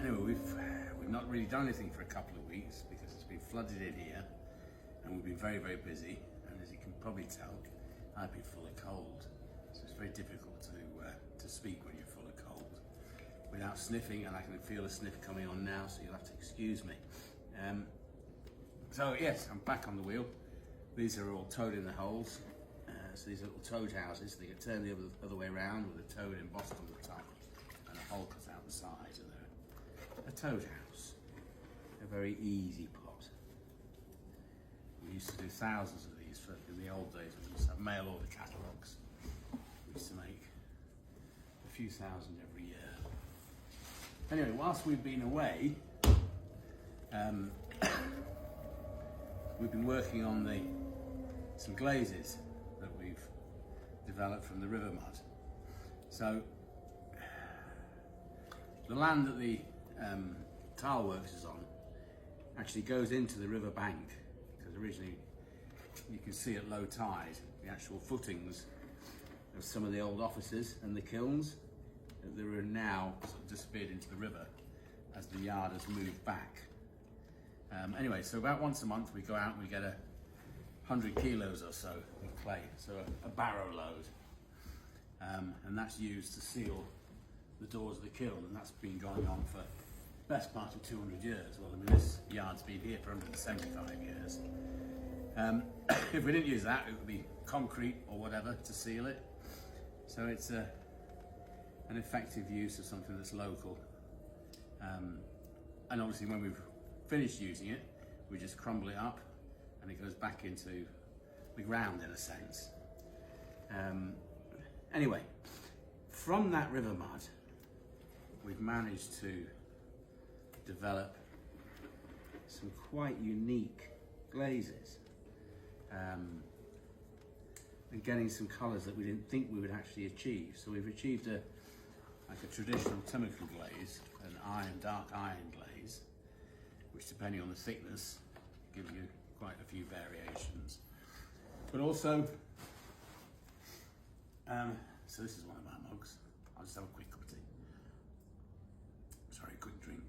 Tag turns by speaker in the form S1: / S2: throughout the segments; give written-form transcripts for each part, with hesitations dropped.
S1: Anyway, we've not really done anything for a couple of weeks because it's been flooded in here, and we've been very, very busy. And as you can probably tell, I've been full of cold, so it's very difficult to speak when you're full of cold without sniffing, and I can feel a sniff coming on now, so you'll have to excuse me. So yes, I'm back on the wheel. These are all toad in the holes. So these are little toad houses. They get turned the other way around with a toad embossed on the top and a hole cut out the side. And they're a toad house. A very easy pot. We used to do thousands of these in the old days. We used to have mail order catalogues. We used to make a few thousand every year. Anyway, whilst we've been away, we've been working on some glazes that we've developed from the river mud. So the land that the tile works is on actually goes into the river bank, because originally you can see at low tide the actual footings of some of the old offices and the kilns that are now sort of disappeared into the river as the yard has moved back. Anyway, so about once a month we go out and we get 100 kilos or so of clay, so a barrow load, and that's used to seal the doors of the kiln, and that's been going on for the best part of 200 years. Well, I mean, this yard's been here for 175 years. If we didn't use that, it would be concrete or whatever to seal it. So it's an effective use of something that's local. And obviously when we've finished using it, we just crumble it up and it goes back into the ground in a sense. Anyway, from that river mud, we've managed to develop some quite unique glazes, and getting some colours that we didn't think we would actually achieve. So we've achieved like a traditional chemical glaze, an dark iron glaze, which depending on the thickness gives you quite a few variations. But also, so this is one of our mugs. I'll just have a quick cup of tea. Sorry, quick drink.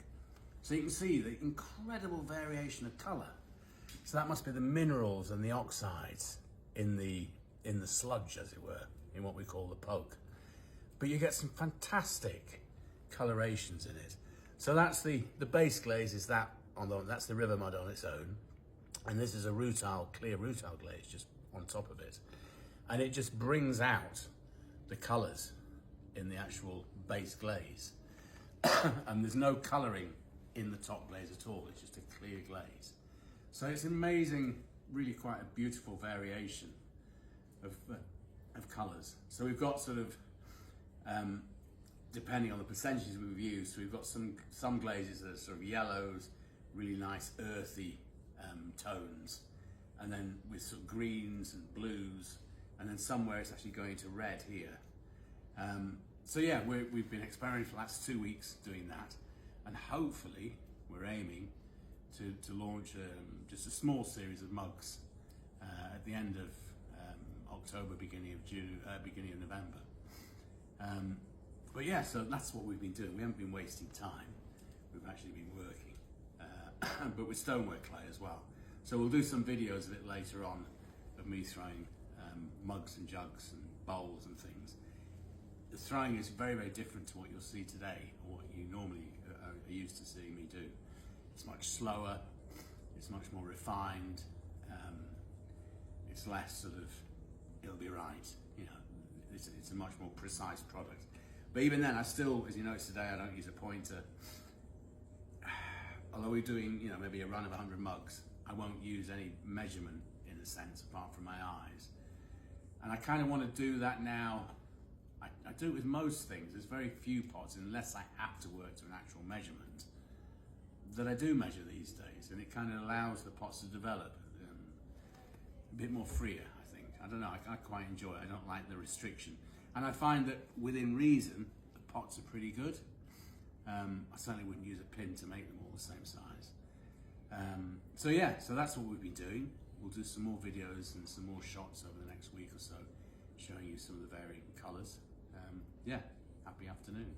S1: So you can see the incredible variation of colour. So that must be the minerals and the oxides in the sludge, as it were, in what we call the poke. But you get some fantastic colorations in it. So that's the base glaze is that's the river mud on its own. And this is a clear rutile glaze just on top of it. And it just brings out the colours in the actual base glaze. And there's no colouring in the top glaze at all, it's just a clear glaze. So it's amazing, really quite a beautiful variation of colours. So we've got sort of, depending on the percentages we've used, so we've got some glazes that are sort of yellows, really nice earthy tones, and then with sort of greens and blues, and then somewhere it's actually going to red here. So yeah, we've been experimenting for the last 2 weeks doing that, and hopefully we're aiming to launch just a small series of mugs at the end of October, beginning of June, beginning of November. But yeah, so that's what we've been doing. We haven't been wasting time. We've actually been working, but with stonework clay as well. So we'll do some videos of it later on, of me throwing mugs and jugs and bowls and things. The throwing is very, very different to what you'll see today, or what you normally are used to seeing me do. It's much slower, it's much more refined, it's less sort of, it'll be right, you know, it's a much more precise product. But even then, I still, as you notice today, I don't use a pointer. Although we're doing, you know, maybe a run of 100 mugs, I won't use any measurement in a sense, apart from my eyes. And I kind of want to do that now. I do it with most things. There's very few pots, unless I have to work to an actual measurement, that I do measure these days, and it kind of allows the pots to develop a bit more freer, I think. I don't know, I quite enjoy it. I don't like the restriction. And I find that within reason, the pots are pretty good. I certainly wouldn't use a pin to make them all the same size. So yeah, so that's what we've been doing. We'll do some more videos and some more shots over the next week or so, showing you some of the varying colours. Yeah, happy afternoon.